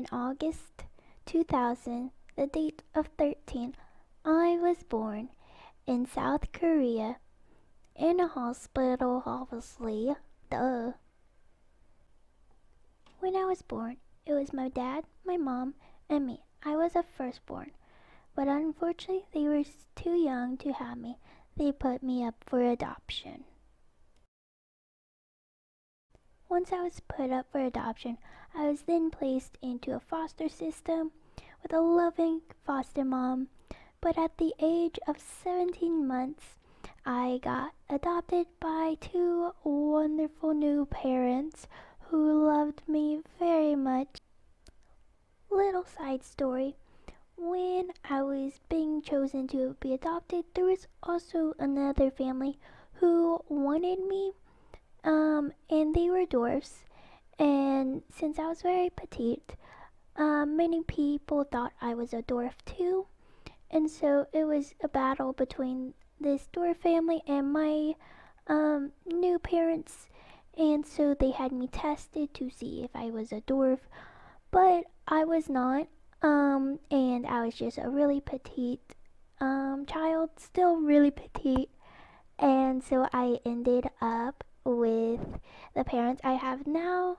in August 2000, the date of 13, I was born in South Korea, in a hospital, obviously. Duh. When I was born, it was my dad, my mom, and me. I was a firstborn, but unfortunately, they were too young to have me. They put me up for adoption. Once I was put up for adoption, I was then placed into a foster system with a loving foster mom. But at the age of 17 months, I got adopted by two wonderful new parents who loved me very much. Little side story. When I was being chosen to be adopted, there was also another family who wanted me, and they were dwarfs. And since I was very petite, many people thought I was a dwarf too. And so it was a battle between this dwarf family and my new parents. And so they had me tested to see if I was a dwarf, but I was not. And I was just a really petite child, still really petite. And so I ended up with the parents I have now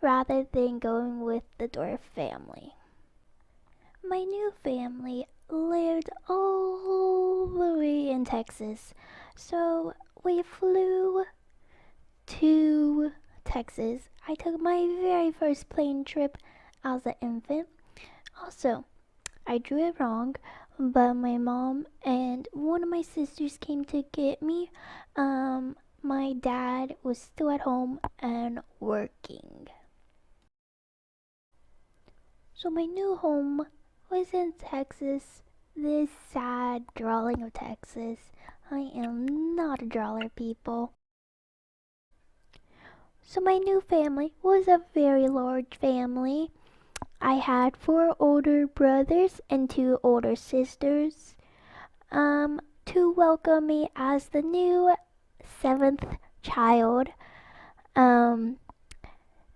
rather than going with the dwarf family. My new family lived all the way in Texas, so we flew to Texas. I took my very first plane trip as an infant. Also, I drew it wrong, but my mom and one of my sisters came to get me. My dad was still at home and working. So my new home was in Texas. This sad drawing of Texas. I am not a drawer, people. So my new family was a very large family. I had 4 older brothers and 2 older sisters. To welcome me as the new 7th child.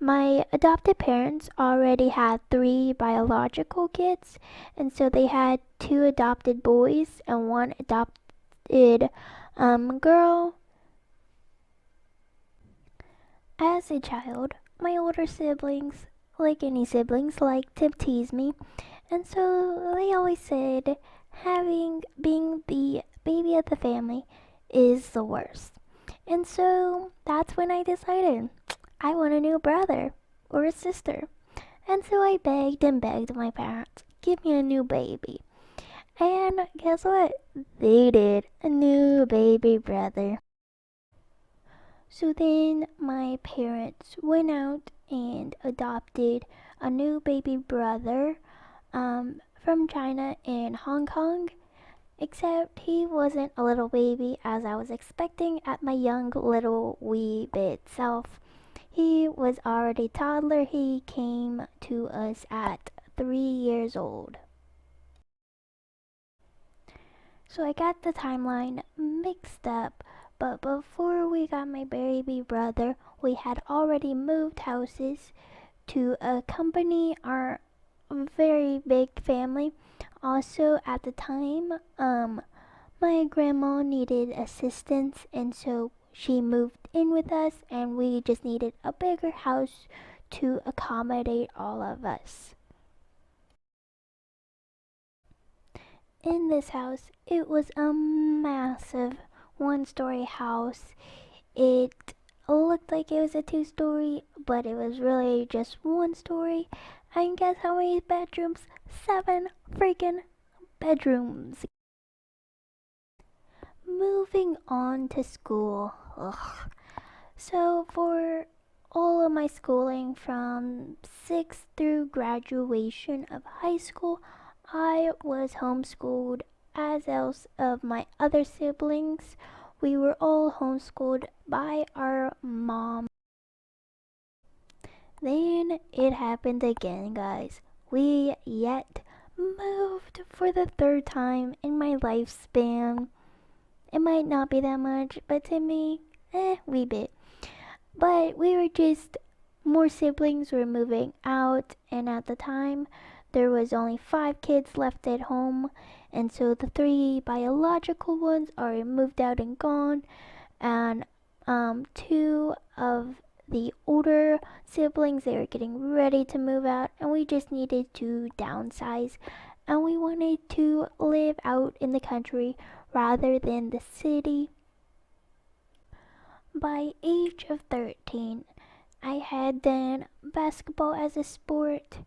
My adopted parents already had 3 biological kids, and so they had 2 adopted boys and 1 adopted girl. As a child, my older siblings, like any siblings, liked to tease me, and so they always said being the baby of the family is the worst. And so that's when I decided I want a new brother or a sister. And so I begged and begged my parents, give me a new baby. And guess what? They did, a new baby brother. So then my parents went out and adopted a new baby brother from China in Hong Kong. Except he wasn't a little baby as I was expecting at my young little wee bit self. He was already toddler. He came to us at 3 years old. So I got the timeline mixed up, but before we got my baby brother, we had already moved houses to accompany our very big family. Also at the time, my grandma needed assistance, and so she moved in with us, and we just needed a bigger house to accommodate all of us. In this house, it was a massive 1-story house. It looked like it was a 2-story, but it was really just 1 story. And guess how many bedrooms? 7 freaking bedrooms. Moving on to school. Ugh. So for all of my schooling from 6th through graduation of high school, I was homeschooled, as else of my other siblings. We were all homeschooled by our mom. Then it happened again, guys. We yet moved for the 3rd time in my lifespan. It might not be that much, but to me, wee bit. But we were just more siblings were moving out, and at the time there was only 5 kids left at home, and so the 3 biological ones are moved out and gone, and 2 of the older siblings, they were getting ready to move out, and we just needed to downsize, and we wanted to live out in the country rather than the city. By age of 13, I had done basketball as a sport,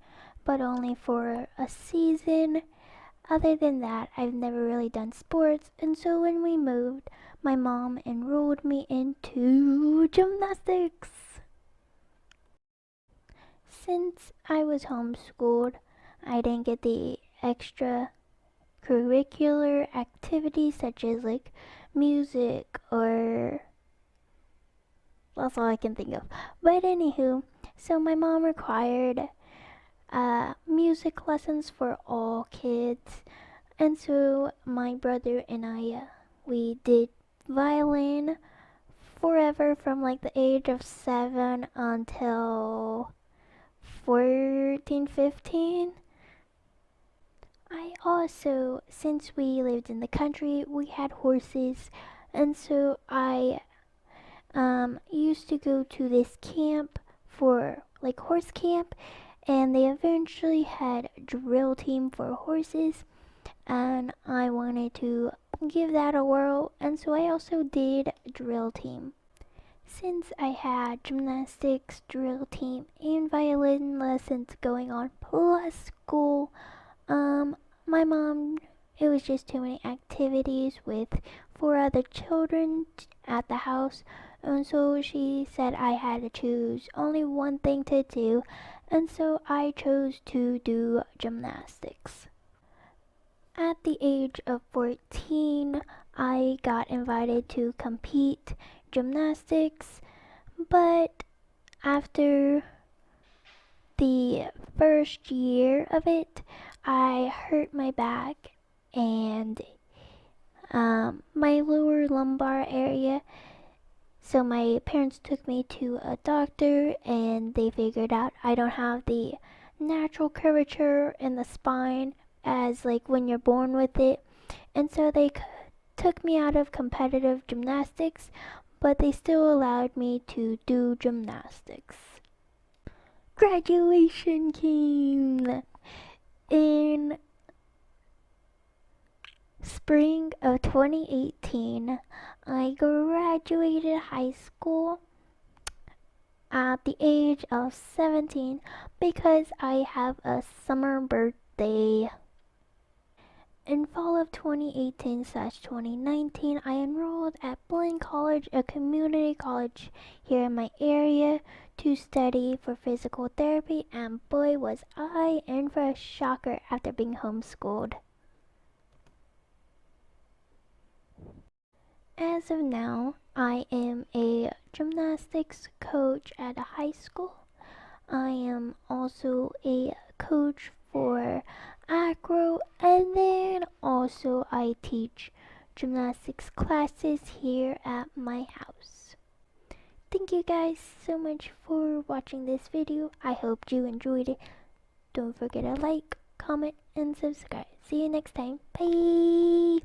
but only for a season. Other than that, I've never really done sports, and so when we moved, my mom enrolled me into gymnastics. Since I was homeschooled, I didn't get the extra curricular activities such as like music, or that's all I can think of. But anywho, so my mom required music lessons for all kids, and so my brother and I, we did violin forever from like the age of 7 until 14, 15. I also, since we lived in the country, we had horses, and so I used to go to this camp for like horse camp, and they eventually had drill team for horses, and I wanted to give that a whirl, and so I also did drill team. Since I had gymnastics, drill team, and violin lessons going on, plus school, my mom, it was just too many activities with 4 other children at the house, and so she said I had to choose only one thing to do, and so I chose to do gymnastics. At the age of 14, I got invited to compete gymnastics, but after the first year of it, I hurt my back and my lower lumbar area. So my parents took me to a doctor, and they figured out I don't have the natural curvature in the spine as like when you're born with it. And so they took me out of competitive gymnastics, but they still allowed me to do gymnastics. Graduation came in spring of 2018. I graduated high school at the age of 17 because I have a summer birthday. In fall of 2018/2019, I enrolled at Collage, a community college here in my area, to study for physical therapy, and boy was I in for a shocker after being homeschooled. As of now, I am a gymnastics coach at a high school. I am also a coach for acro, and then also I teach gymnastics classes here at my house. Thank you guys so much for watching this video. I hope you enjoyed it. Don't forget to like, comment, and subscribe. See you next time. Bye!